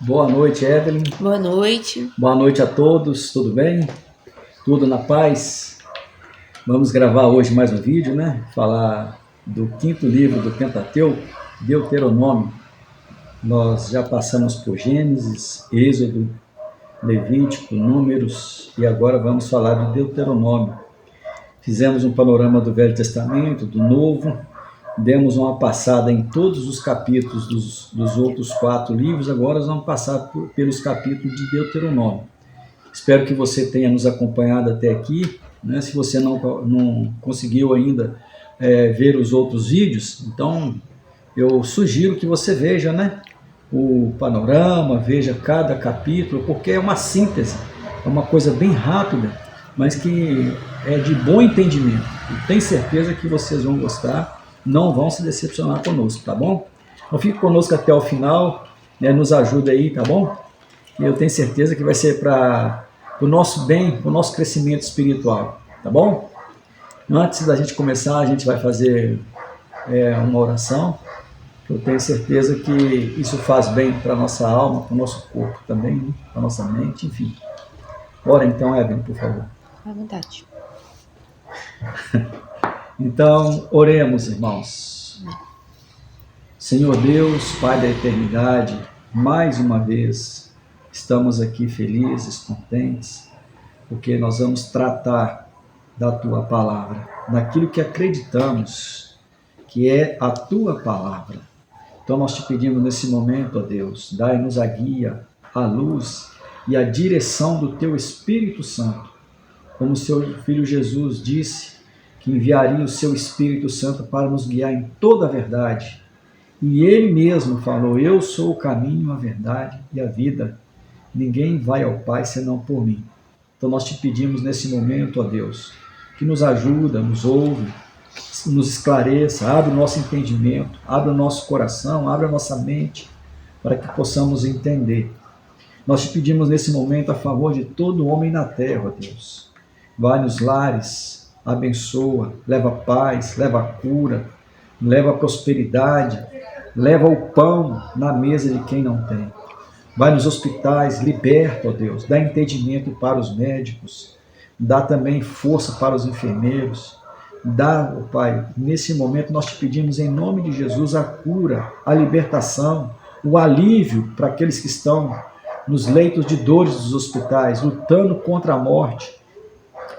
Boa noite, Evelyn. Boa noite. Boa noite a todos, tudo bem? Tudo na paz? Vamos gravar hoje mais um vídeo, né? Falar do quinto livro do Pentateuco, Deuteronômio. Nós já passamos por Gênesis, Êxodo, Levítico, Números e agora vamos falar de Deuteronômio. Fizemos um panorama do Velho Testamento, do Novo, demos uma passada em todos os capítulos dos outros 4 livros, agora nós vamos passar pelos capítulos de Deuteronômio. Espero que você tenha nos acompanhado até aqui, né? Se você não conseguiu ainda ver os outros vídeos, então eu sugiro que você veja, né, o panorama, veja cada capítulo, porque é uma síntese, é uma coisa bem rápida, mas que é de bom entendimento. E tenho certeza que vocês vão gostar, não vão se decepcionar conosco, tá bom? Então fique conosco até o final, né, nos ajuda aí, tá bom? E eu tenho certeza que vai ser para o nosso bem, para o nosso crescimento espiritual, tá bom? Antes da gente começar, a gente vai fazer uma oração. Eu tenho certeza que isso faz bem para a nossa alma, para o nosso corpo também, né? Para a nossa mente, enfim. Ora então, Evelyn, por favor. À vontade. Então, oremos, irmãos. Senhor Deus, Pai da eternidade, mais uma vez estamos aqui felizes, contentes, porque nós vamos tratar da Tua Palavra, daquilo que acreditamos que é a Tua Palavra. Então nós te pedimos nesse momento, ó Deus, dai-nos a guia, a luz e a direção do Teu Espírito Santo. Como o Seu Filho Jesus disse, que enviaria o Seu Espírito Santo para nos guiar em toda a verdade. E Ele mesmo falou, eu sou o caminho, a verdade e a vida. Ninguém vai ao Pai senão por mim. Então nós te pedimos nesse momento, ó Deus, que nos ajuda, nos ouve, nos esclareça, abre o nosso entendimento, abre o nosso coração, abre a nossa mente, para que possamos entender. Nós te pedimos nesse momento a favor de todo homem na terra, ó Deus. Vai nos lares, abençoa, leva paz, leva cura, leva prosperidade, leva o pão na mesa de quem não tem. Vai nos hospitais, liberta, ó Deus, dá entendimento para os médicos, dá também força para os enfermeiros. Dá, ó Pai, nesse momento nós te pedimos em nome de Jesus a cura, a libertação, o alívio para aqueles que estão nos leitos de dores dos hospitais, lutando contra a morte,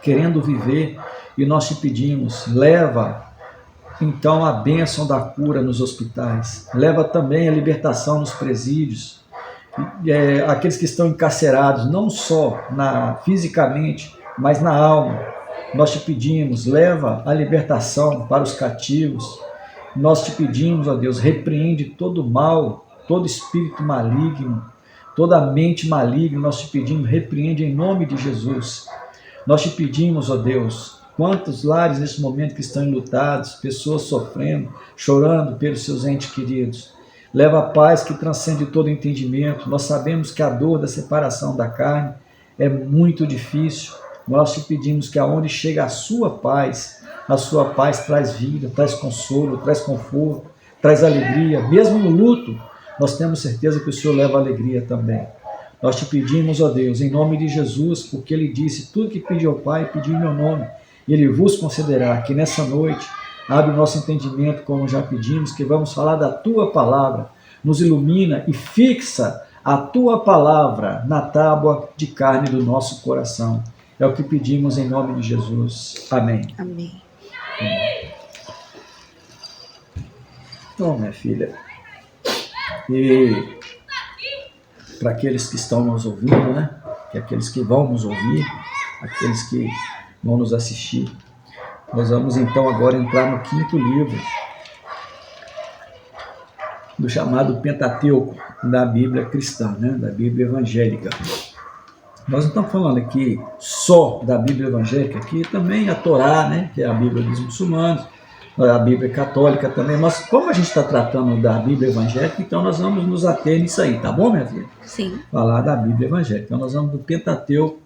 querendo viver, e nós te pedimos, leva então a bênção da cura nos hospitais, leva também a libertação nos presídios, aqueles que estão encarcerados, não só fisicamente, mas na alma. Nós te pedimos, leva a libertação para os cativos. Nós te pedimos, ó Deus, repreende todo mal, todo espírito maligno, toda mente maligna, nós te pedimos, repreende em nome de Jesus. Nós te pedimos, ó Deus, quantos lares nesse momento que estão enlutados, pessoas sofrendo, chorando pelos seus entes queridos. Leva a paz que transcende todo entendimento. Nós sabemos que a dor da separação da carne é muito difícil. Nós te pedimos que aonde chega a sua paz traz vida, traz consolo, traz conforto, traz alegria. Mesmo no luto, nós temos certeza que o Senhor leva alegria também. Nós te pedimos, ó Deus, em nome de Jesus, porque Ele disse, tudo que pediu ao Pai, pediu em meu nome, Ele vos concederá. Que nessa noite, abre o nosso entendimento, como já pedimos, que vamos falar da Tua Palavra, nos ilumina e fixa a Tua Palavra na tábua de carne do nosso coração. É o que pedimos em nome de Jesus. Amém. Amém. Então, minha filha, e para aqueles que estão nos ouvindo, né? Que aqueles que vão nos ouvir, aqueles que vão nos assistir, nós vamos então agora entrar no quinto livro do chamado Pentateuco da Bíblia cristã, né? Da Bíblia evangélica. Nós não estamos falando aqui só da Bíblia evangélica, aqui também a Torá, né, que é a Bíblia dos muçulmanos, a Bíblia católica também, mas como a gente está tratando da Bíblia evangélica, então nós vamos nos ater nisso aí, tá bom, minha filha? Sim. Falar da Bíblia evangélica. Então nós vamos do Pentateuco,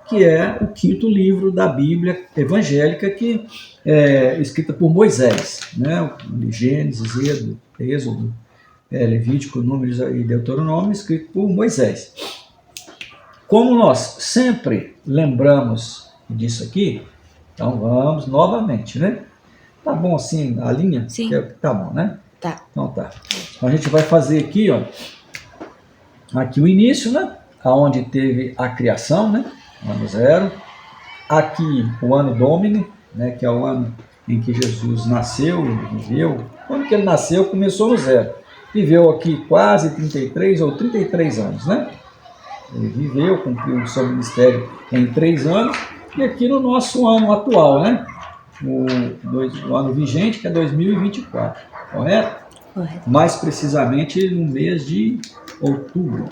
que é o quinto livro da Bíblia evangélica, que é escrita por Moisés, né? Gênesis, Êxodo, Levítico, Números e Deuteronômio, escrito por Moisés. Como nós sempre lembramos disso aqui, então vamos novamente, né? Tá bom assim a linha? Sim. Tá bom, né? Tá. Então tá. Então a gente vai fazer aqui, ó, aqui o início, né? Aonde teve a criação, né? Ano 0. Aqui o ano Domini, né? Que é o ano em que Jesus nasceu, viveu. Quando que ele nasceu, começou no 0. Viveu aqui quase 33 ou 33 anos, né? Ele viveu, cumpriu o seu ministério em 3 anos. E aqui no nosso ano atual, né? O ano vigente, que é 2024, correto? Correto. Mais precisamente no mês de outubro,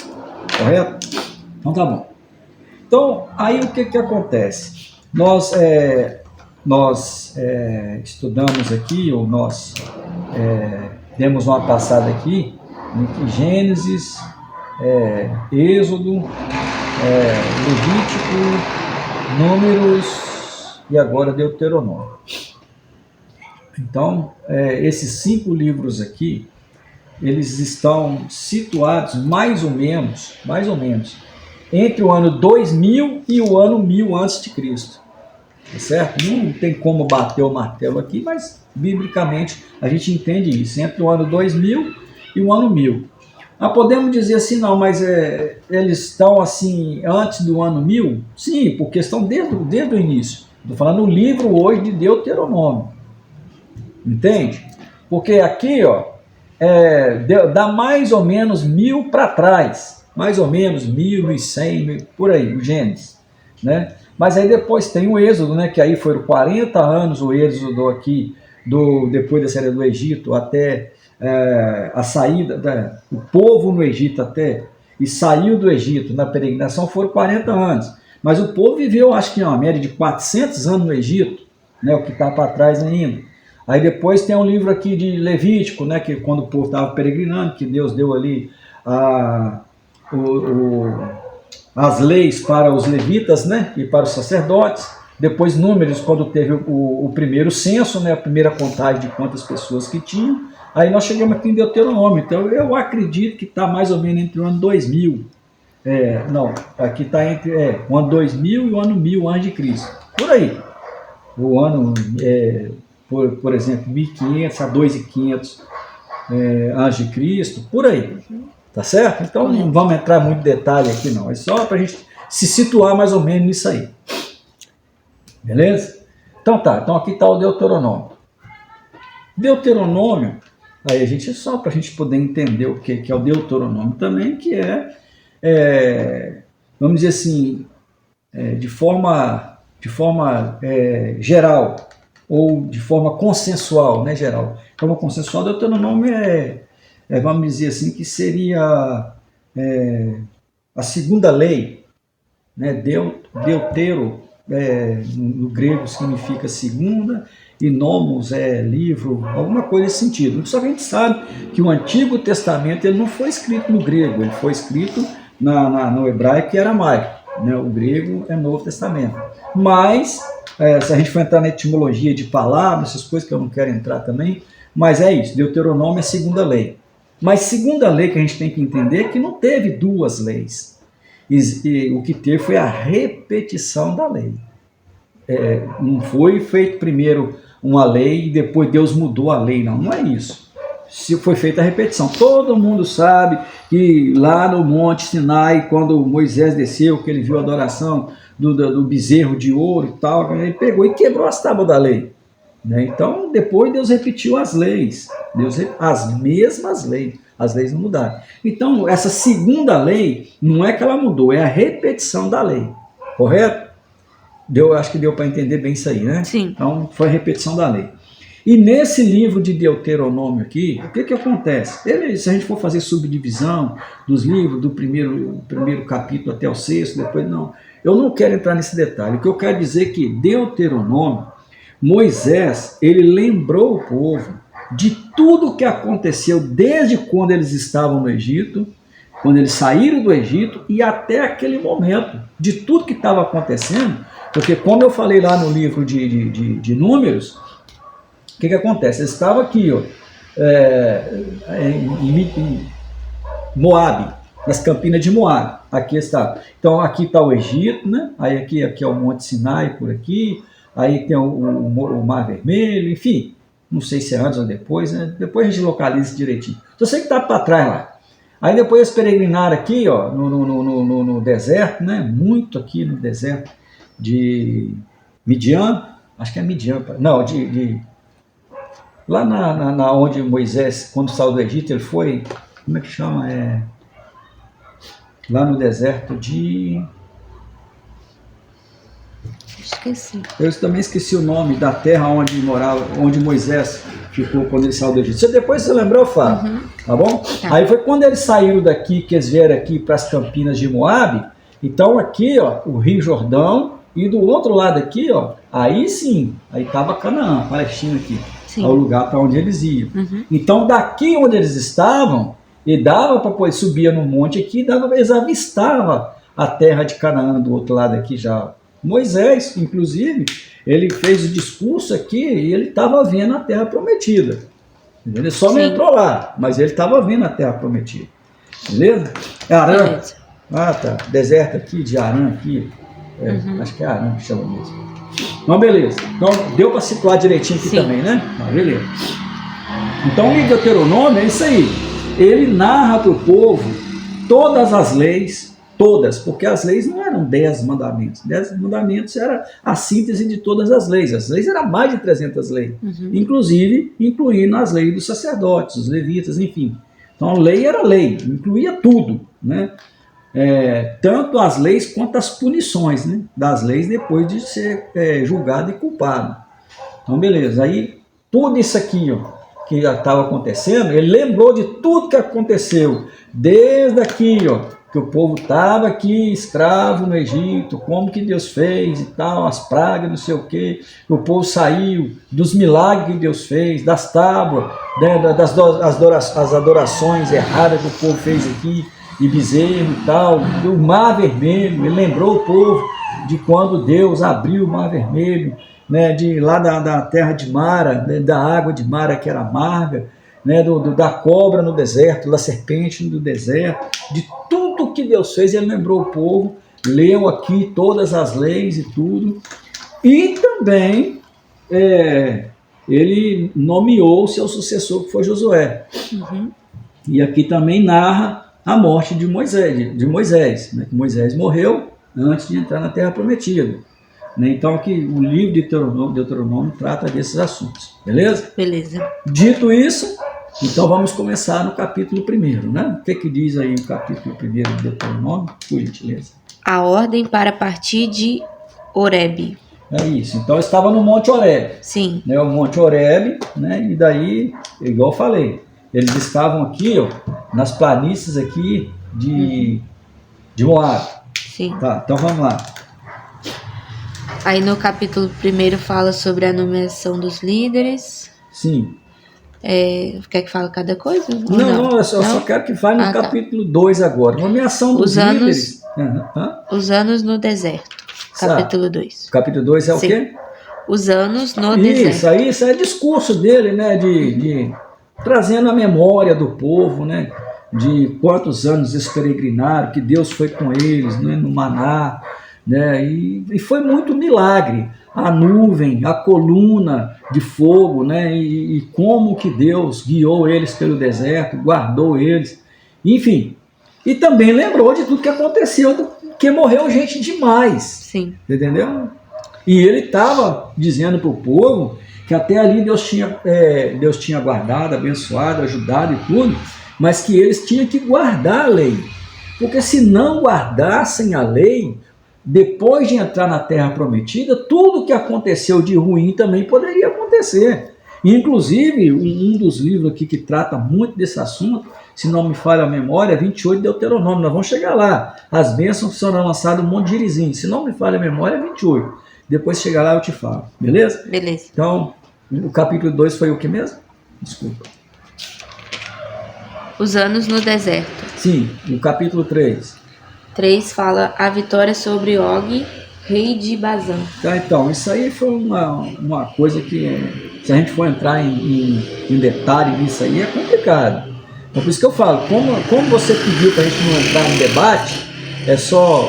correto? Então tá bom. Então, aí o que acontece? Nós estudamos aqui, ou nós demos uma passada aqui, em Gênesis, Êxodo, Levítico, Números e agora Deuteronômio. Então, esses 5 livros aqui, eles estão situados mais ou menos, entre o ano 2000 e o ano 1000 a.C. Tá certo? Não tem como bater o martelo aqui, mas biblicamente a gente entende isso, entre o ano 2000 e o ano 1000. Nós podemos dizer assim, não, mas eles estão assim antes do ano 1000? Sim, porque estão desde o início. Estou falando no livro hoje de Deuteronômio. Entende? Porque aqui, ó, dá mais ou menos 1000 para trás. Mais ou menos 1100, por aí, o Gênesis, né? Mas aí depois tem o Êxodo, né? Que aí foram 40 anos o Êxodo aqui, depois da saída do Egito até a saída, o povo no Egito até, e saiu do Egito na peregrinação foram 40 anos. Mas o povo viveu, acho que uma média de 400 anos no Egito, né? O que está para trás ainda. Aí depois tem um livro aqui de Levítico, né? Que quando o povo estava peregrinando, que Deus deu ali as leis para os levitas, né, e para os sacerdotes. Depois Números, quando teve o primeiro censo, né, a primeira contagem de quantas pessoas que tinham. Aí nós chegamos aqui em Deuteronômio. Então eu acredito que está mais ou menos entre o ano 2000. Aqui está entre o ano 2000 e o ano 1000 a.C. Por aí. O ano, por exemplo, 1500 a 2500 a.C., por aí. Tá certo? Então não vamos entrar muito em detalhe aqui não, é só para a gente se situar mais ou menos nisso aí. Beleza? Então tá, então aqui está o Deuteronômio. Deuteronômio, aí a gente, só para a gente poder entender o que é o Deuteronômio também, que vamos dizer assim, de forma geral, ou de forma consensual, né, geral. De forma consensual, Deuteronômio vamos dizer assim, que seria a segunda lei, né? Deutero, no grego significa segunda, e nomos é livro, alguma coisa nesse sentido. Só que a gente sabe que o Antigo Testamento ele não foi escrito no grego, ele foi escrito no hebraico e aramaico, né? O grego é Novo Testamento. Mas, se a gente for entrar na etimologia de palavras, essas coisas que eu não quero entrar também, mas é isso, Deuteronômio é a segunda lei. Mas segunda lei que a gente tem que entender é que não teve 2 leis. E o que teve foi a repetição da lei. Não foi feito primeiro uma lei e depois Deus mudou a lei, não é isso. Se foi feita a repetição. Todo mundo sabe que lá no Monte Sinai, quando Moisés desceu, que ele viu a adoração do bezerro de ouro e tal, ele pegou e quebrou as tábuas da lei. Então, depois Deus repetiu as leis, as mesmas leis, as leis não mudaram. Então, essa segunda lei, não é que ela mudou, é a repetição da lei, correto? Acho que deu para entender bem isso aí, né? Sim. Então, foi a repetição da lei. E nesse livro de Deuteronômio aqui, o que acontece? Se a gente for fazer subdivisão dos livros, do primeiro capítulo até o 6º, depois não. Eu não quero entrar nesse detalhe. O que eu quero dizer é que Deuteronômio, Moisés, ele lembrou o povo de tudo o que aconteceu desde quando eles estavam no Egito, quando eles saíram do Egito e até aquele momento, de tudo que estava acontecendo, porque como eu falei lá no livro de Números, o que acontece? Eles estavam aqui, ó, em Moabe, nas Campinas de Moabe. Aqui está. Então aqui está o Egito, né? Aí aqui é o Monte Sinai por aqui. Aí tem o Mar Vermelho, enfim. Não sei se é antes ou depois, né? Depois a gente localiza direitinho. Eu sei que está para trás lá. Aí depois eles peregrinaram aqui, ó, no deserto, né? Muito aqui no deserto de Midian. Acho que é Midian. Não, lá onde Moisés, quando saiu do Egito, ele foi, como é que chama? Lá no deserto de... Esqueci. Eu também esqueci o nome da terra onde morava, onde Moisés ficou quando ele saiu do Egito. Se depois você lembrar, eu falo. Tá bom? Tá. Aí foi quando eles saíram daqui, que eles vieram aqui para as Campinas de Moabe. Então aqui, ó, o Rio Jordão, e do outro lado aqui, ó, aí sim, aí estava Canaã, Palestina aqui. Sim. É o lugar para onde eles iam. Então daqui onde eles estavam, e dava para poder subir no monte aqui, eles avistavam a terra de Canaã do outro lado aqui já. Moisés, inclusive, ele fez o discurso aqui e ele estava vendo a terra prometida. Ele só não entrou lá, mas ele estava vendo a terra prometida. Beleza? Arã. Beleza. Ah, tá. Deserto aqui, de Arã aqui. Acho que é Arã que chama mesmo. Então, beleza. Então, deu para situar direitinho aqui também, né? Beleza. Então, o livro de Deuteronômio é isso aí. Ele narra para o povo todas as leis, todas, porque as leis não eram 10 mandamentos. 10 mandamentos era a síntese de todas as leis. As leis eram mais de 300 leis, inclusive incluindo as leis dos sacerdotes, os levitas, enfim. Então a lei era lei, incluía tudo, né? Tanto as leis quanto as punições, né, das leis depois de ser julgado e culpado. Então beleza, aí tudo isso aqui, ó, que já estava acontecendo, ele lembrou de tudo que aconteceu, desde aqui, ó, que o povo estava aqui escravo no Egito, como que Deus fez e tal, as pragas, não sei o que o povo saiu, dos milagres que Deus fez, das tábuas, né, as adorações erradas que o povo fez aqui, e bezerro e tal, do Mar Vermelho. Ele lembrou o povo de quando Deus abriu o Mar Vermelho, né, lá da terra de Mara, né, da água de Mara que era amarga, né, da cobra no deserto, da serpente no deserto, de tudo que Deus fez. Ele lembrou o povo, leu aqui todas as leis e tudo, e também ele nomeou o seu sucessor, que foi Josué. E aqui também narra a morte de Moisés, né, que Moisés morreu antes de entrar na Terra Prometida. Né, então aqui o livro de Deuteronômio trata desses assuntos, beleza? Beleza. Dito isso, então vamos começar no capítulo 1, né? O que diz aí o capítulo 1 de Deuteronômio, por gentileza? A ordem para partir de Horebe. É isso, então eu estava no Monte Horebe. Sim. Né, o Monte Horebe, né, e daí, igual eu falei, eles estavam aqui, ó, nas planícies aqui de Moabe. Sim. Tá, então vamos lá. Aí no capítulo 1 fala sobre a nomeação dos líderes. Sim. Quer que fale cada coisa? Não, eu só quero que fale no capítulo 2 agora. Nomeação dos líderes. Os anos no deserto. Capítulo 2. Capítulo 2 é o quê? Os anos no deserto. Isso é discurso dele, né? De trazendo a memória do povo, né? De quantos anos eles peregrinaram, que Deus foi com eles, né? No Maná, né? E foi muito milagre. A nuvem, a coluna de fogo, né? E como que Deus guiou eles pelo deserto, guardou eles, enfim. E também lembrou de tudo que aconteceu, que morreu gente demais. Sim. Entendeu? E ele estava dizendo para o povo que até ali Deus tinha guardado, abençoado, ajudado e tudo, mas que eles tinham que guardar a lei. Porque se não guardassem a lei, depois de entrar na Terra Prometida, tudo que aconteceu de ruim também poderia acontecer. Inclusive, um dos livros aqui que trata muito desse assunto, se não me falha a memória, é 28 de Deuteronômio. Nós vamos chegar lá. As bênçãos serão lançadas um monte de irizinho. Se não me falha a memória, é 28. Depois chegar lá eu te falo. Beleza? Beleza. Então, o capítulo 2 foi o que mesmo? Desculpa. Os anos no deserto. Sim, o capítulo 3. 3 fala a vitória sobre Og, rei de Bazã. Tá, então, isso aí foi uma coisa que Se a gente for entrar em detalhe nisso aí, é complicado. Então, por isso que eu falo, como você pediu para a gente não entrar em debate, é só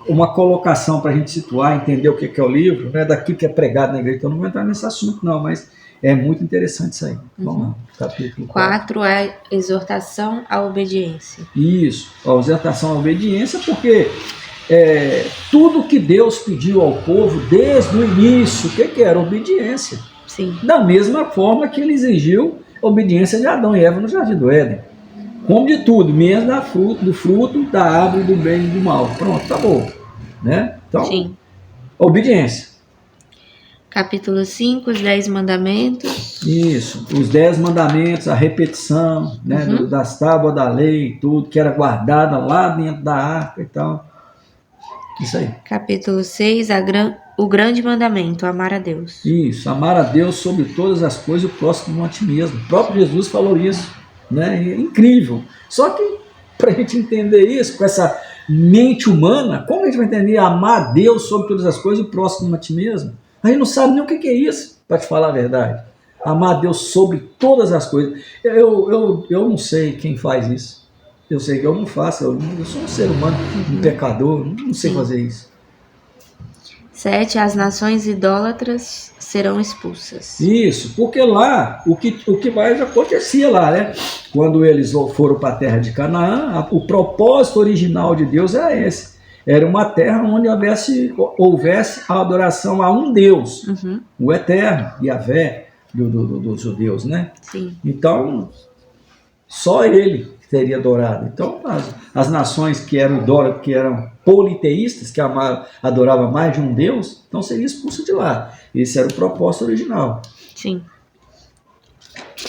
uma colocação para a gente situar, entender o que é o livro, não é daquilo que é pregado na igreja. Então, eu não vou entrar nesse assunto, não, mas é muito interessante isso aí. Vamos lá, capítulo 4 é exortação à obediência. Isso, a exortação à obediência, porque tudo que Deus pediu ao povo desde o início, o que era? Obediência. Sim. Da mesma forma que ele exigiu a obediência de Adão e Eva no Jardim do Éden. Como de tudo, mesmo do fruto da árvore do bem e do mal. Pronto, acabou. Né? Então, sim. Obediência. Capítulo 5, os 10 mandamentos. Isso, os 10 mandamentos, a repetição, né, das tábuas da lei, tudo que era guardada lá dentro da arca e tal. Isso aí. Capítulo 6, o grande mandamento, amar a Deus. Isso, amar a Deus sobre todas as coisas e o próximo como a ti mesmo. O próprio Jesus falou isso, né? É incrível. Só que, para a gente entender isso, com essa mente humana, como a gente vai entender amar a Deus sobre todas as coisas e o próximo como a ti mesmo? A gente não sabe nem o que é isso, para te falar a verdade. Amar a Deus sobre todas as coisas. Eu não sei quem faz isso. Eu sei que eu não faço. Eu sou um ser humano, um pecador, não sei fazer isso. 7. As nações idólatras serão expulsas. Isso, porque lá, o que mais acontecia lá, né? Quando eles foram para a terra de Canaã, o propósito original de Deus era esse. Era uma terra onde houvesse a adoração a um Deus, o Eterno, Yahvé, dos judeus, né? Sim. Então, só ele seria adorado. Então, as nações que eram idólatras, que eram politeístas, que adoravam mais de um Deus, então seria expulso de lá. Esse era o propósito original. Sim.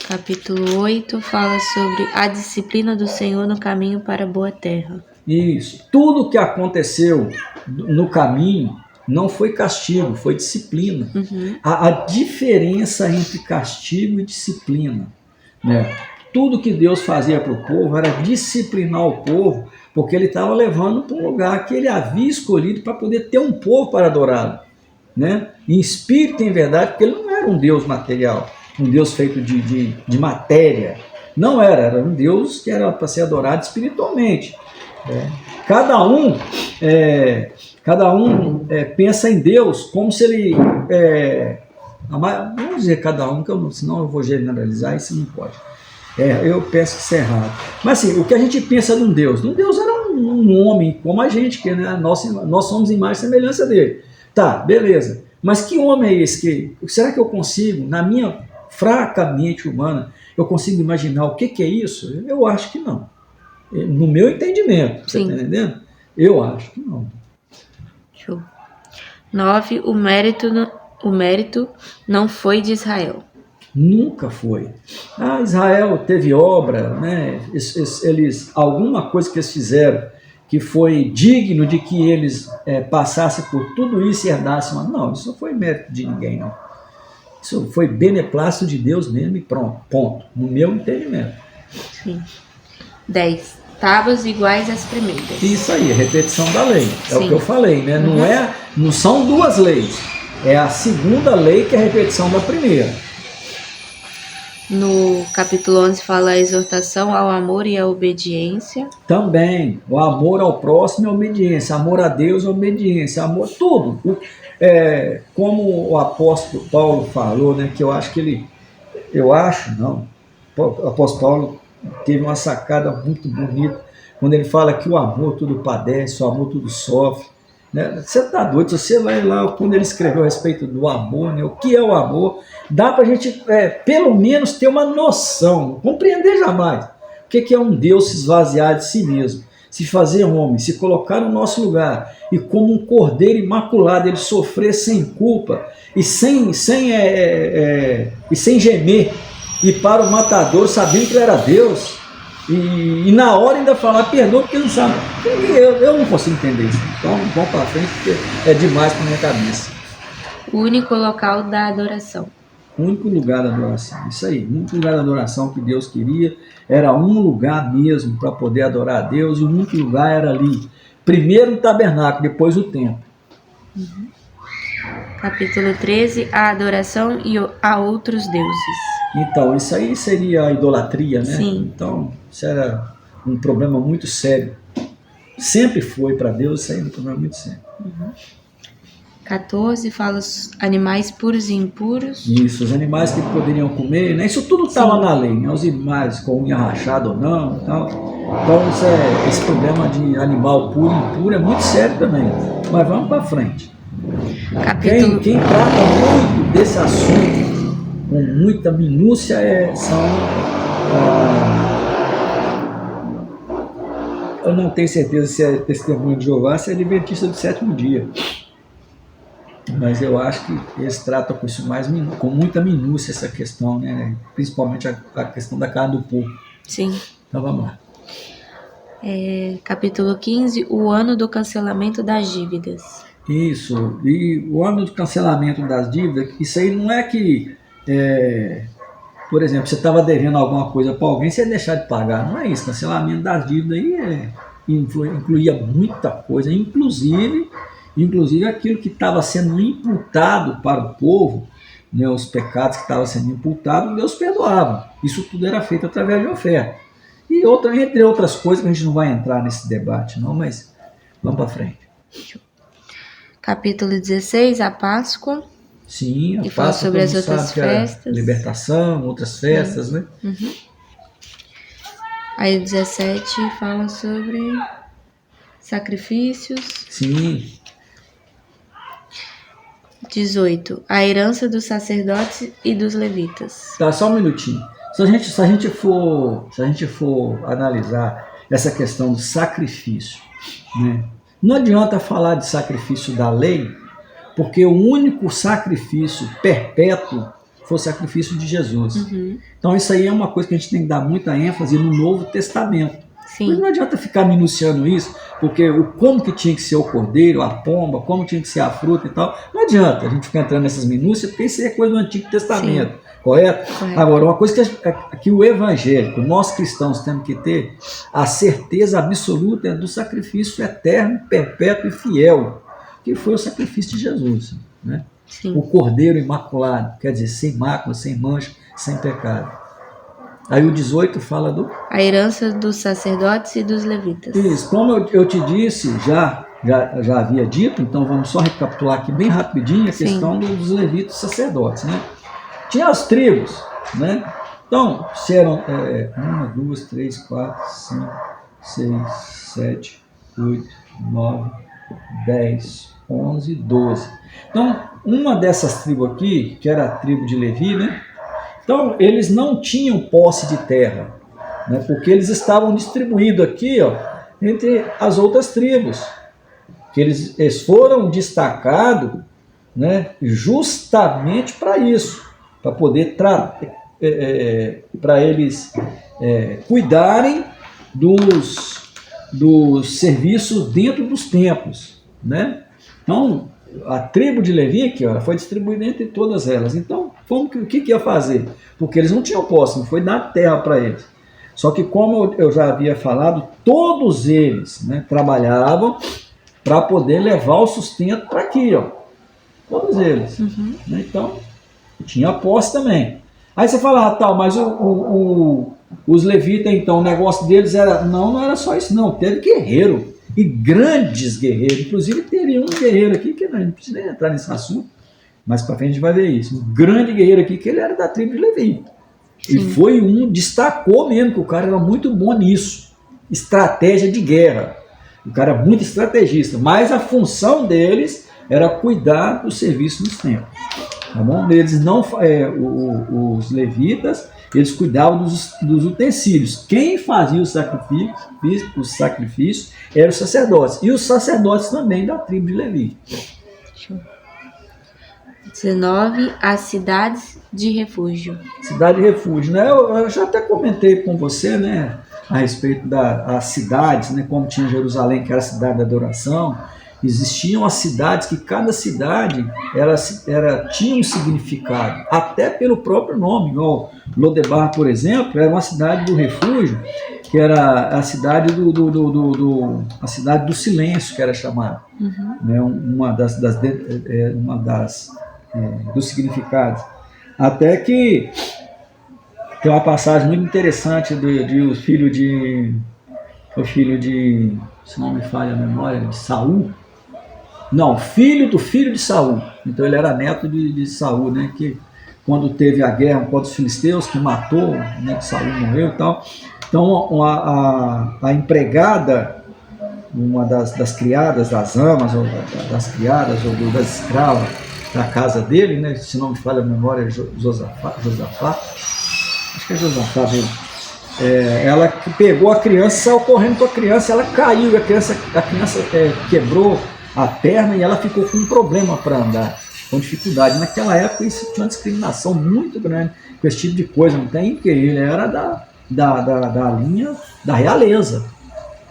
Capítulo 8 fala sobre a disciplina do Senhor no caminho para a boa terra. Isso. Tudo que aconteceu no caminho não foi castigo, foi disciplina. A diferença entre castigo e disciplina, né? Tudo que Deus fazia para o povo era disciplinar o povo, porque ele estava levando para um lugar que ele havia escolhido para poder ter um povo para adorá-lo, né? Em espírito e em verdade, porque ele não era um Deus material, um Deus feito de matéria. Não era um Deus que era para ser adorado espiritualmente. Cada um pensa em Deus como se ele... vamos dizer cada um, senão eu vou generalizar, isso não pode. Eu penso que isso é errado. Mas assim, o que a gente pensa de um Deus? Um Deus era um homem como a gente, que né, nós somos imagem e semelhança dele. Tá, beleza. Mas que homem é esse? Será que eu consigo, na minha fraca mente humana, eu consigo imaginar o que é isso? Eu acho que não. No meu entendimento, você está entendendo? Eu acho que não. Show. 9. O mérito não foi de Israel. Nunca foi. Israel teve obra, né? Alguma coisa que eles fizeram que foi digno de que eles passassem por tudo isso e herdassem. Não, isso não foi mérito de ninguém, não. Isso foi beneplácito de Deus mesmo e pronto, ponto. No meu entendimento. Sim. 10. Tábuas iguais às primeiras. Isso aí, repetição da lei. É o que eu falei, né? Não são duas leis. É a segunda lei que é a repetição da primeira. No capítulo 11 fala a exortação ao amor e à obediência. Também, o amor ao próximo é obediência, amor a Deus é obediência, amor, tudo. Como o apóstolo Paulo falou, né, que o apóstolo Paulo teve uma sacada muito bonita, quando ele fala que o amor tudo padece, o amor tudo sofre. Né? Você está doido, se você vai lá, quando ele escreveu a respeito do amor, né, o que é o amor, dá para a gente pelo menos ter uma noção, compreender jamais o que é um Deus se esvaziar de si mesmo, se fazer homem, se colocar no nosso lugar e como um cordeiro imaculado ele sofrer sem culpa e sem gemer, e para o matador sabendo que ele era Deus. E na hora ainda falar, perdoa, porque não sabe. Eu não consigo entender isso. Então vamos para frente, porque é demais para minha cabeça. O único local da adoração. O único lugar da adoração. Isso aí, o único lugar da adoração que Deus queria era um lugar mesmo para poder adorar a Deus, e o único lugar era ali. Primeiro o tabernáculo, depois o templo. Capítulo 13, a adoração a outros deuses. Então, isso aí seria a idolatria, né? Sim. Então, isso era um problema muito sério. Sempre foi para Deus, isso aí é um problema muito sério. 14 fala os animais puros e impuros. Isso, os animais que poderiam comer, né? Isso tudo estava na lei, né? Os animais com unha rachada ou não e tal. Então, esse problema de animal puro e impuro é muito sério também. Mas vamos para frente. Capítulo... Quem trata muito desse assunto, com muita minúcia, eu não tenho certeza se é Testemunho de Jeová, se é Adventista do Sétimo Dia. Mas eu acho que eles tratam com isso com muita minúcia essa questão, né? Principalmente a questão da carne do porco. Sim. Então vamos lá. Capítulo 15, o ano do cancelamento das dívidas. Isso, e o ano do cancelamento das dívidas, isso aí não é que, por exemplo, você estava devendo alguma coisa para alguém, você ia deixar de pagar, não é isso. Cancelamento das dívidas aí incluía muita coisa, inclusive aquilo que estava sendo imputado para o povo, né, os pecados que estavam sendo imputados, Deus perdoava. Isso tudo era feito através de oferta. E entre outras coisas que a gente não vai entrar nesse debate, não, mas vamos para frente. Capítulo 16, a Páscoa. Sim, a e fala Páscoa, sobre as outras festas. Libertação, outras festas, né? Uhum. Aí o 17 fala sobre sacrifícios. Sim. 18, a herança dos sacerdotes e dos levitas. Tá, só um minutinho. Se a gente for analisar essa questão do sacrifício, né? Não adianta falar de sacrifício da lei, porque o único sacrifício perpétuo foi o sacrifício de Jesus. Uhum. Então isso aí é uma coisa que a gente tem que dar muita ênfase no Novo Testamento. Sim. Mas não adianta ficar minuciando isso, porque como que tinha que ser o cordeiro, a pomba, como tinha que ser a fruta e tal. Não adianta a gente ficar entrando nessas minúcias, porque isso é coisa do Antigo Testamento. Sim. Correto? Agora, uma coisa que o evangélico, nós cristãos temos que ter a certeza absoluta é do sacrifício eterno, perpétuo e fiel, que foi o sacrifício de Jesus, né? Sim. O cordeiro imaculado, quer dizer, sem mácula, sem mancha, sem pecado. Aí o 18 fala a herança dos sacerdotes e dos levitas. Isso, como eu te disse, já havia dito, então vamos só recapitular aqui bem rapidinho a questão dos levitas sacerdotes, né? Tinha as tribos, né? Então, se eram 1, 2, 3, 4, 5, 6, 7, 8, 9, 10, 11, 12. Então, uma dessas tribos aqui, que era a tribo de Levi, né? Então, eles não tinham posse de terra, né? Porque eles estavam distribuídos aqui, ó, entre as outras tribos, que eles foram destacados, né, justamente para isso, para poder para eles cuidarem dos serviços dentro dos templos, né? Então, a tribo de Levi aqui, ó, foi distribuída entre todas elas. Então, o que ia fazer? Porque eles não tinham posse, não foi dar terra para eles. Só que, como eu já havia falado, todos eles, né, trabalhavam para poder levar o sustento para aqui, ó. Todos eles. Uhum. Né? Então, tinha posse também. Aí você fala, mas os levitas, então, o negócio deles era... Não era só isso, não. Teve guerreiro. E grandes guerreiros. Inclusive, teria um guerreiro aqui, que não precisa nem entrar nesse assunto, mas para frente a gente vai ver isso. Um grande guerreiro aqui, que ele era da tribo de Levi. Sim. E foi destacou mesmo, que o cara era muito bom nisso. Estratégia de guerra. O cara era muito estrategista. Mas a função deles era cuidar do serviço dos templos. Tá bom? Eles não, os levitas, eles cuidavam dos utensílios. Quem fazia os sacrifícios eram os sacerdotes. E os sacerdotes também da tribo de Levi. 19, as cidades de refúgio. Cidade de refúgio, né? Eu já até comentei com você, né, a respeito das cidades, né, como tinha Jerusalém, que era a cidade da adoração. Existiam as cidades que cada cidade tinha um significado, até pelo próprio nome. Igual Lodebar, por exemplo, era uma cidade do refúgio, que era a cidade a cidade do silêncio, que era chamada, né? Uma dos significados. Até que tem uma passagem muito interessante o filho de, se não me falha a memória, de Saul. Não, filho de Saul. Então ele era neto de Saul, né? Que quando teve a guerra contra os filisteus, que matou, né? Que Saul morreu e tal. Então a empregada, uma das criadas, das amas, ou das criadas, ou das escravas da casa dele, né? Se não me falha a memória, Josafá, acho que é Josafá mesmo. Ela pegou a criança, saiu correndo com a criança, ela caiu, a criança quebrou a perna e ela ficou com um problema para andar, com dificuldade. Naquela época isso tinha uma discriminação muito grande com esse tipo de coisa, não tem, porque ele era da linha da realeza,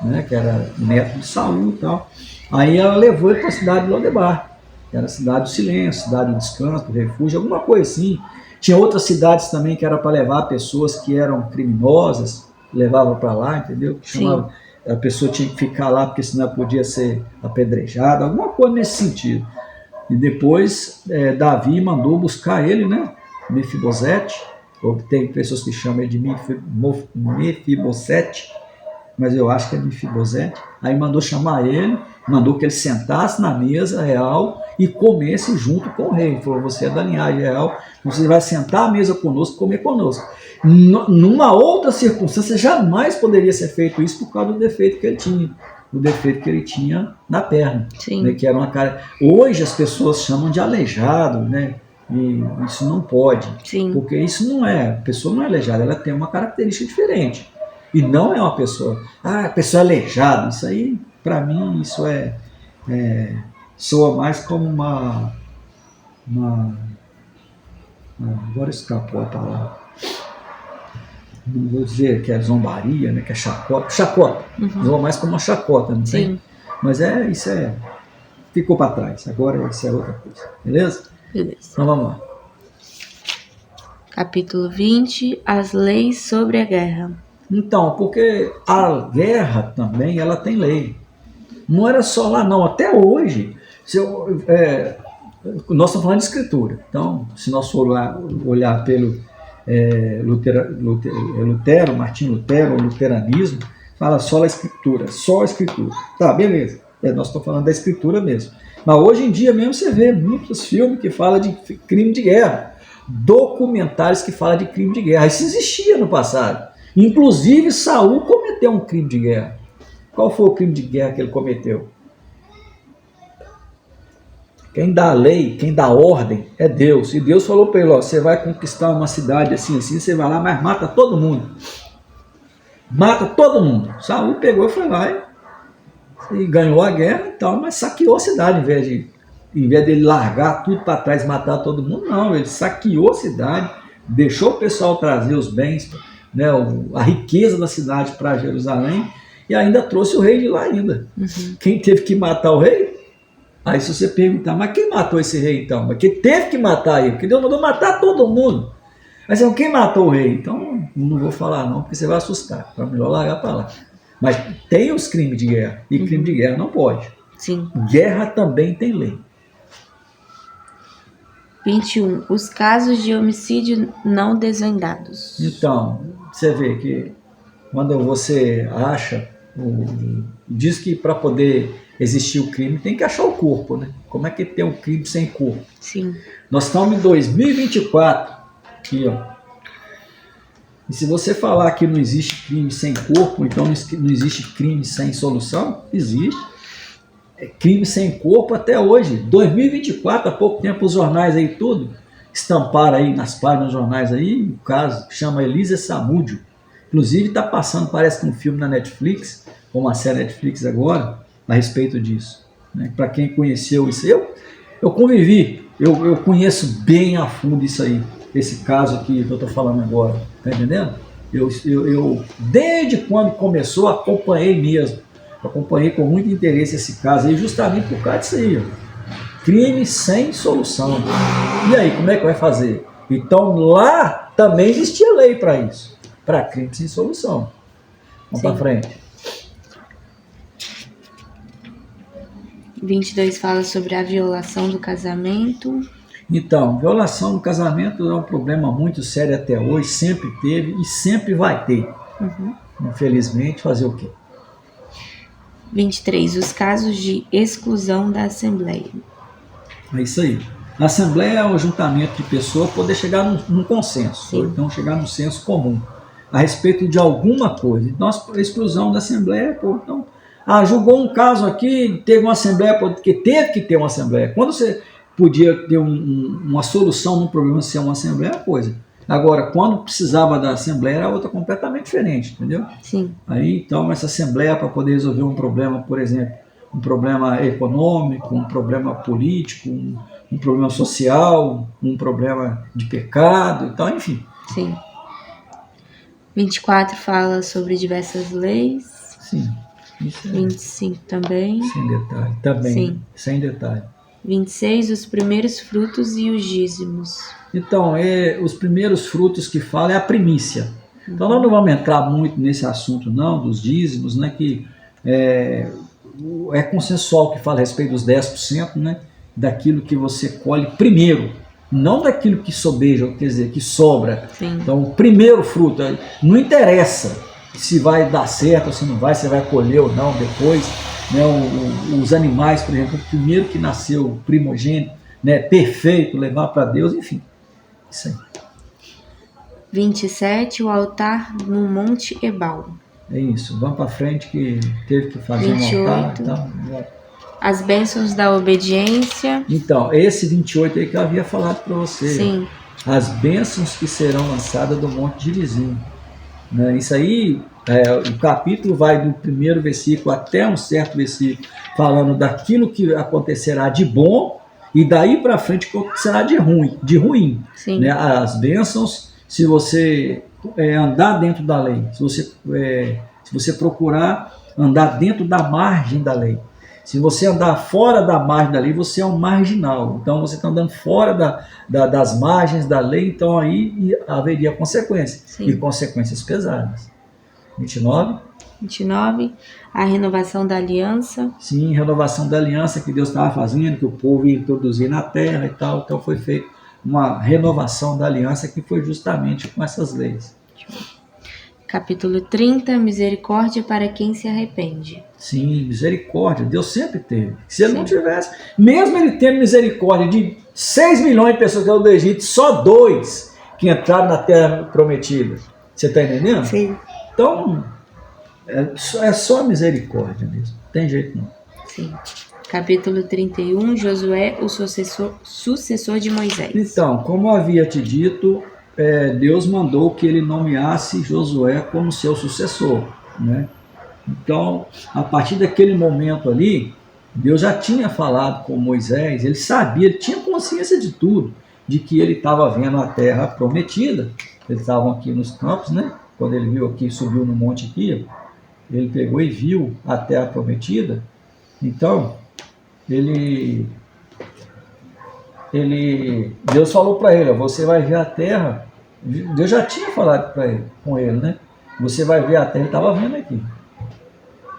né, que era neto de Saul e tal. Aí ela levou ele para a cidade de Lodebar, que era a cidade do silêncio, cidade do descanso, do refúgio, alguma coisa assim. Tinha outras cidades também que era para levar pessoas que eram criminosas, levava para lá, entendeu? Chamava, a pessoa tinha que ficar lá porque senão ela podia ser apedrejada, alguma coisa nesse sentido. E depois Davi mandou buscar ele, né? Mefibosete, ou tem pessoas que chamam ele de Mefibosete, mas eu acho que é Mefibosete. Aí mandou chamar ele, mandou que ele sentasse na mesa real e comesse junto com o rei. Ele falou: você é da linhagem real, você vai sentar à mesa conosco e comer conosco. Numa outra circunstância, jamais poderia ser feito isso por causa do defeito que ele tinha. O defeito que ele tinha na perna. Né, que era uma cara. Hoje as pessoas chamam de aleijado, né? E isso não pode. Sim. Porque isso não é. A pessoa não é aleijada, ela tem uma característica diferente. E não é uma pessoa. A pessoa é aleijada. Isso aí, para mim, isso soa mais como uma agora escapou a palavra. Não vou dizer que é zombaria, né, que é chacota. Soa mais como uma chacota, não tem? Mas isso ficou para trás. Agora isso é outra coisa. Beleza? Beleza. Então vamos lá. Capítulo 20, as leis sobre a guerra. Então, porque a guerra também, ela tem lei. Não era só lá não, até hoje. Nós estamos falando de escritura. Então, se nós for olhar pelo Martinho Lutero, o luteranismo, fala só a escritura. Tá, beleza. Nós estamos falando da escritura mesmo. Mas hoje em dia mesmo você vê muitos filmes que falam de crime de guerra, documentários que falam de crime de guerra. Isso existia no passado. Inclusive, Saul cometeu um crime de guerra. Qual foi o crime de guerra que ele cometeu? Quem dá a lei, quem dá a ordem é Deus. E Deus falou para ele: você vai conquistar uma cidade assim, você vai lá, mas mata todo mundo. Mata todo mundo. Saul pegou e foi lá e ganhou a guerra e tal, mas saqueou a cidade em vez dele largar tudo para trás e matar todo mundo. Não, ele saqueou a cidade, deixou o pessoal trazer os bens, né, a riqueza da cidade para Jerusalém, e ainda trouxe o rei de lá ainda. Quem teve que matar o rei? Aí se você perguntar, mas quem matou esse rei então? Mas quem teve que matar ele? Porque Deus mandou matar todo mundo. Mas quem matou o rei? Então não vou falar não, porque você vai assustar. É melhor largar para lá. Mas tem os crimes de guerra, e crime de guerra não pode. Sim. Guerra também tem lei. 21. Os casos de homicídio não desvendados. Então, você vê que quando você acha, diz que para poder existir o crime tem que achar o corpo, né? Como é que tem um crime sem corpo? Sim. Nós estamos em 2024, aqui, ó. E se você falar que não existe crime sem corpo, então não existe crime sem solução, existe. Crime sem corpo até hoje, 2024, há pouco tempo os jornais aí tudo estamparam aí nas páginas dos jornais aí, o caso chama Elisa Samúdio. Inclusive está passando, parece que um filme na Netflix, ou uma série Netflix agora, a respeito disso. Né? Para quem conheceu isso, eu convivi, eu conheço bem a fundo isso aí, esse caso aqui que eu estou falando agora, tá entendendo? Eu desde quando começou, acompanhei mesmo. Acompanhei com muito interesse esse caso aí, justamente por causa disso aí. Ó. Crime sem solução. E aí, como é que vai fazer? Então lá também existia lei para isso. Para crime sem solução. Vamos para frente. 22 fala sobre a violação do casamento. Então, violação no casamento é um problema muito sério até hoje, sempre teve e sempre vai ter. Infelizmente, fazer o quê? 23. Os casos de exclusão da Assembleia. É isso aí. A Assembleia é um juntamento de pessoas para poder chegar num consenso, ou então chegar num senso comum a respeito de alguma coisa. Então, a exclusão da Assembleia, então, julgou um caso aqui, teve uma Assembleia, porque teve que ter uma Assembleia. Quando você podia ter uma solução num problema sem uma Assembleia, é uma coisa. Agora, quando precisava da Assembleia, era outra completamente diferente, entendeu? Sim. Aí, então, essa Assembleia para poder resolver um problema, por exemplo, um problema econômico, um problema político, um problema social, um problema de pecado, então, enfim. Sim. 24 fala sobre diversas leis. Sim. Isso é 25 também. sem detalhe. Também, Sim. sem detalhe. 26, os primeiros frutos e os dízimos. Então, os primeiros frutos que fala é a primícia. Então, nós não vamos entrar muito nesse assunto, não, dos dízimos, né, que é consensual que fala a respeito dos 10%, né, daquilo que você colhe primeiro, não daquilo que sobeja, quer dizer, que sobra. Sim. Então, o primeiro fruto, não interessa se vai dar certo ou se não vai, se vai colher ou não depois, né, os animais, por exemplo, o primeiro que nasceu, o primogênito, né, perfeito, levar para Deus, enfim, isso aí. 27, o altar no Monte Ebal. É isso, vamos para frente que teve que fazer 28. um altar. Então, As bênçãos da obediência. então, esse 28 aí que eu havia falado para você. Sim. As bênçãos que serão lançadas do Monte Gerizim. Né? Isso aí, o capítulo vai do primeiro versículo até um certo versículo, falando daquilo que acontecerá de bom, e daí para frente que acontecerá de ruim. Sim. Né? As bênçãos, se você andar dentro da lei, se você procurar andar dentro da margem da lei. Se você andar fora da margem da lei, você é um marginal. Então, você está andando fora das margens da lei, então aí haveria consequências. Sim. E consequências pesadas. 29. 29, a renovação da aliança. Sim, renovação da aliança que Deus estava fazendo, que o povo ia introduzir na terra e tal. Então, foi feita uma renovação da aliança que foi justamente com essas leis. Capítulo 30, misericórdia para quem se arrepende. Sim, misericórdia, Deus sempre teve. Se ele não tivesse, mesmo ele tendo misericórdia de 6 milhões de pessoas que eram do Egito, só 2 que entraram na terra prometida. Você está entendendo? Sim. Então, é só misericórdia mesmo, não tem jeito não. Sim. Capítulo 31, Josué, o sucessor de Moisés. Então, como eu havia te dito, Deus mandou que ele nomeasse Josué como seu sucessor, né? Então, a partir daquele momento ali, Deus já tinha falado com Moisés, ele sabia, ele tinha consciência de tudo, de que ele estava vendo a terra prometida. Eles estavam aqui nos campos, né? Quando ele viu aqui, subiu no monte aqui, ele pegou e viu a terra prometida. Então, Deus falou para ele, você vai ver a terra. Deus já tinha falado com ele, né? Você vai ver a terra, ele estava vendo aqui.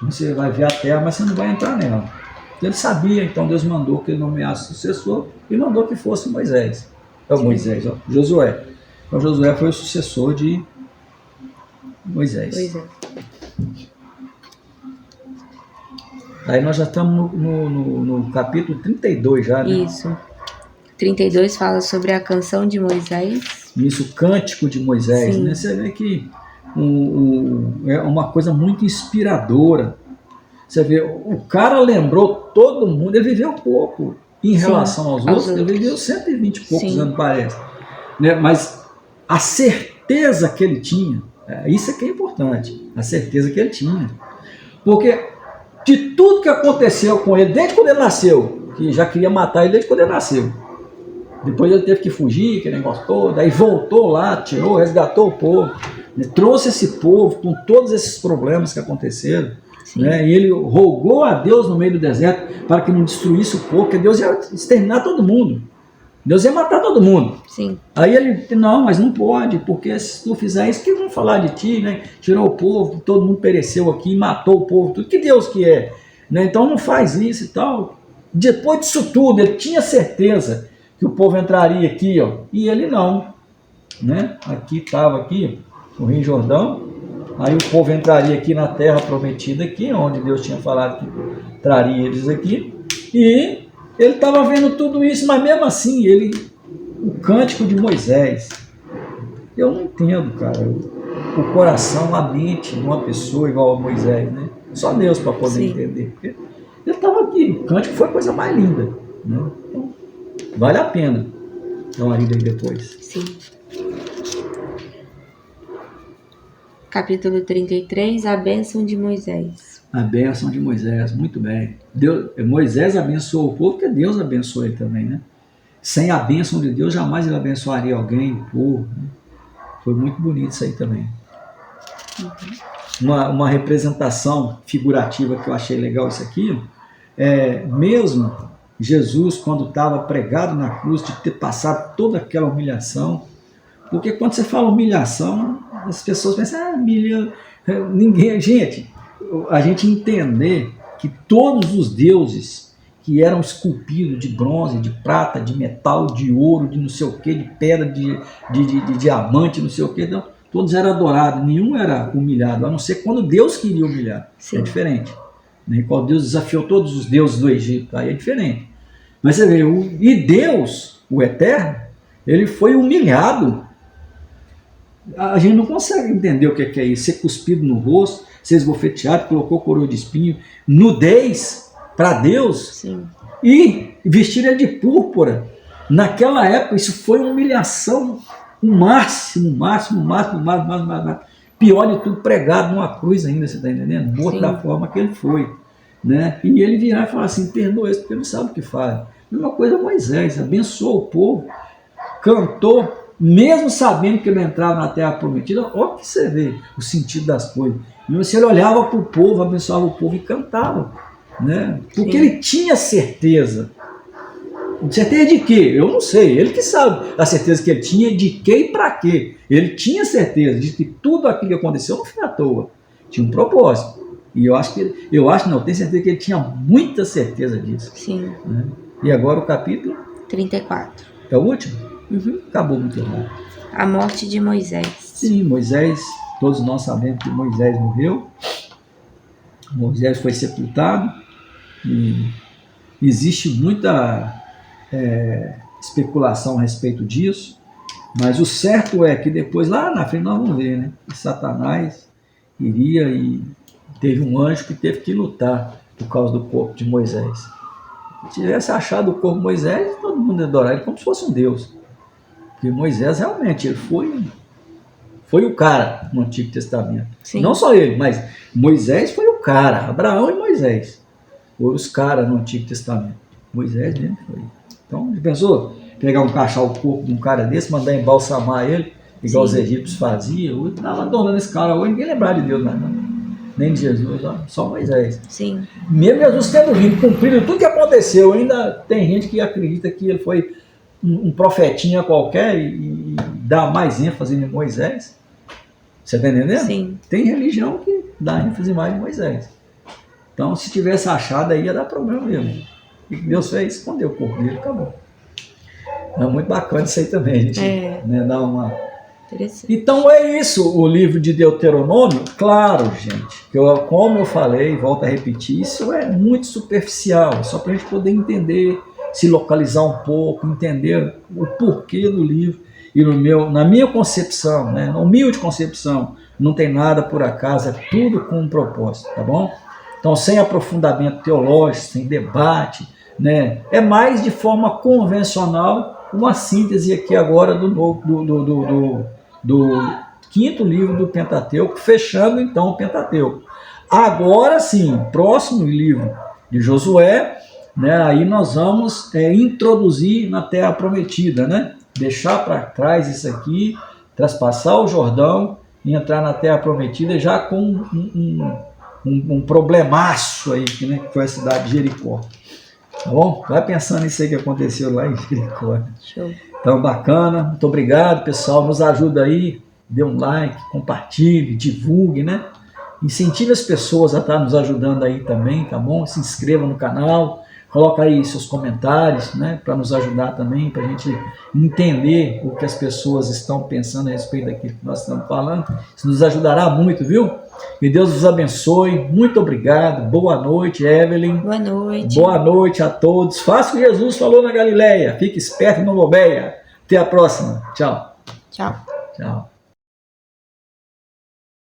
Você vai ver a terra, mas você não vai entrar nela. Ele sabia, então Deus mandou que ele nomeasse o sucessor e mandou que fosse Josué. Então Josué foi o sucessor de Moisés. Pois é. Aí nós já estamos no capítulo 32 já, né? Isso. 32 fala sobre a canção de Moisés. Isso, o cântico de Moisés, né? Você vê que é uma coisa muito inspiradora. Você vê, o cara lembrou todo mundo, ele viveu pouco em relação aos outros, ele viveu 120 e poucos anos, parece. Né? Mas a certeza que ele tinha, isso é que é importante, a certeza que ele tinha. Porque de tudo que aconteceu com ele, desde quando ele nasceu, que já queria matar ele desde quando ele nasceu, depois ele teve que fugir, aquele negócio todo, aí voltou lá, tirou, resgatou o povo, né? Trouxe esse povo com todos esses problemas que aconteceram, né? E ele rogou a Deus no meio do deserto para que não destruísse o povo, porque Deus ia exterminar todo mundo. Deus ia matar todo mundo. Sim. Aí ele, não, mas não pode, porque se tu fizer isso, que vão falar de ti, né? Tirou o povo, todo mundo pereceu aqui, matou o povo, tudo. Que Deus que é? Né? Então não faz isso e tal. Depois disso tudo, ele tinha certeza que o povo entraria aqui, ó, e ele não. Né? Aqui estava aqui, o Rio Jordão, aí o povo entraria aqui na terra prometida, aqui, onde Deus tinha falado que traria eles aqui, e ele estava vendo tudo isso, mas mesmo assim, o cântico de Moisés, eu não entendo, cara, o coração, a mente de uma pessoa igual a Moisés, né? Só Deus para poder Sim. entender, porque ele estava aqui, o cântico foi a coisa mais linda, né? Então, vale a pena dar uma lida aí depois. Sim. Capítulo 33, a bênção de Moisés. A bênção de Moisés, muito bem. Moisés abençoou o povo, porque Deus abençoou ele também, né? Sem a bênção de Deus, jamais ele abençoaria alguém, o povo. Né? Foi muito bonito isso aí também. Uma representação figurativa que eu achei legal isso aqui, mesmo Jesus, quando estava pregado na cruz, de ter passado toda aquela humilhação, porque quando você fala humilhação, as pessoas pensam, ninguém, gente, a gente entender que todos os deuses que eram esculpidos de bronze, de prata, de metal, de ouro, de não sei o que, de pedra, de diamante, não sei o que, então, todos eram adorados, nenhum era humilhado, a não ser quando Deus queria humilhar. Sim. É diferente. Né? Quando Deus desafiou todos os deuses do Egito, aí é diferente. Mas você vê, e Deus, o Eterno, ele foi humilhado. A gente não consegue entender o que é isso, ser cuspido no rosto, ser esbofeteado, colocou coroa de espinho, nudez para Deus. Sim. E vestir ele de púrpura. Naquela época, isso foi uma humilhação, o máximo. Pior de tudo, pregado numa cruz ainda, você está entendendo? Morto da forma que ele foi. Né? E ele virar e falar assim, perdoa isso, porque não sabe o que faz. Mesma coisa Moisés, abençoou o povo, cantou, mesmo sabendo que ele entrava na terra prometida. Olha que você vê o sentido das coisas. E se ele olhava para o povo, abençoava o povo e cantava. Né? Porque ele tinha certeza. Certeza de quê? Eu não sei. Ele que sabe a certeza que ele tinha de quê e para quê. Ele tinha certeza de que tudo aquilo que aconteceu não foi à toa. Tinha um propósito. E eu tenho certeza que ele tinha muita certeza disso. Sim. Né? E agora o capítulo 34. É o último? Uhum. Acabou muito rápido. A morte de Moisés. Sim, Moisés, todos nós sabemos que Moisés morreu. Moisés foi sepultado. E existe muita especulação a respeito disso. Mas o certo é que depois, lá na frente, nós vamos ver, né? Que Satanás iria e teve um anjo que teve que lutar por causa do corpo de Moisés. Se tivesse achado o corpo de Moisés, todo mundo ia adorar ele como se fosse um Deus. Porque Moisés realmente ele foi o cara no Antigo Testamento. Sim. Não só ele, mas Moisés foi o cara. Abraão e Moisés foram os caras no Antigo Testamento. Moisés mesmo foi. Então, pensou? Pegar o corpo de um cara desse, mandar embalsamar ele, igual Sim. os egípcios faziam. Eu estava adorando esse cara hoje, ninguém lembrava de Deus, não. Nem de Jesus, só Moisés. Sim. Mesmo Jesus tendo vindo, cumprido tudo que aconteceu, ainda tem gente que acredita que ele foi um profetinha qualquer e dá mais ênfase em Moisés. Você está entendendo? Sim. Tem religião que dá ênfase mais em Moisés. Então, se tivesse achado aí, ia dar problema mesmo. O que Deus fez? Escondeu o corpo dele, acabou. É muito bacana isso aí também, a gente né, dá uma... Então é isso, o livro de Deuteronômio. Claro, gente, como eu falei, volto a repetir, isso é muito superficial, só para a gente poder entender, se localizar um pouco, entender o porquê do livro. E na minha concepção, né, na humilde concepção, não tem nada por acaso, é tudo com um propósito, tá bom? Então, sem aprofundamento teológico, sem debate, né, é mais de forma convencional uma síntese aqui agora do quinto livro do Pentateuco, fechando então o Pentateuco. Agora sim, próximo livro de Josué, né, aí nós vamos introduzir na Terra Prometida, né, deixar para trás isso aqui, traspassar o Jordão e entrar na Terra Prometida já com um problemaço aí, né, que foi a cidade de Jericó. Tá bom? Vai pensando nisso aí que aconteceu lá em Jericó. Show. Então, bacana. Muito obrigado, pessoal. Nos ajuda aí. Dê um like, compartilhe, divulgue, né? Incentive as pessoas a estar nos ajudando aí também, tá bom? Se inscreva no canal. Coloca aí seus comentários, né? Para nos ajudar também, para a gente entender o que as pessoas estão pensando a respeito daquilo que nós estamos falando. Isso nos ajudará muito, viu? Que Deus os abençoe. Muito obrigado. Boa noite, Evelyn. Boa noite. Boa noite a todos. Faça o que Jesus falou na Galileia. Fique esperto e não bobeia. Até a próxima. Tchau. Tchau. Tchau.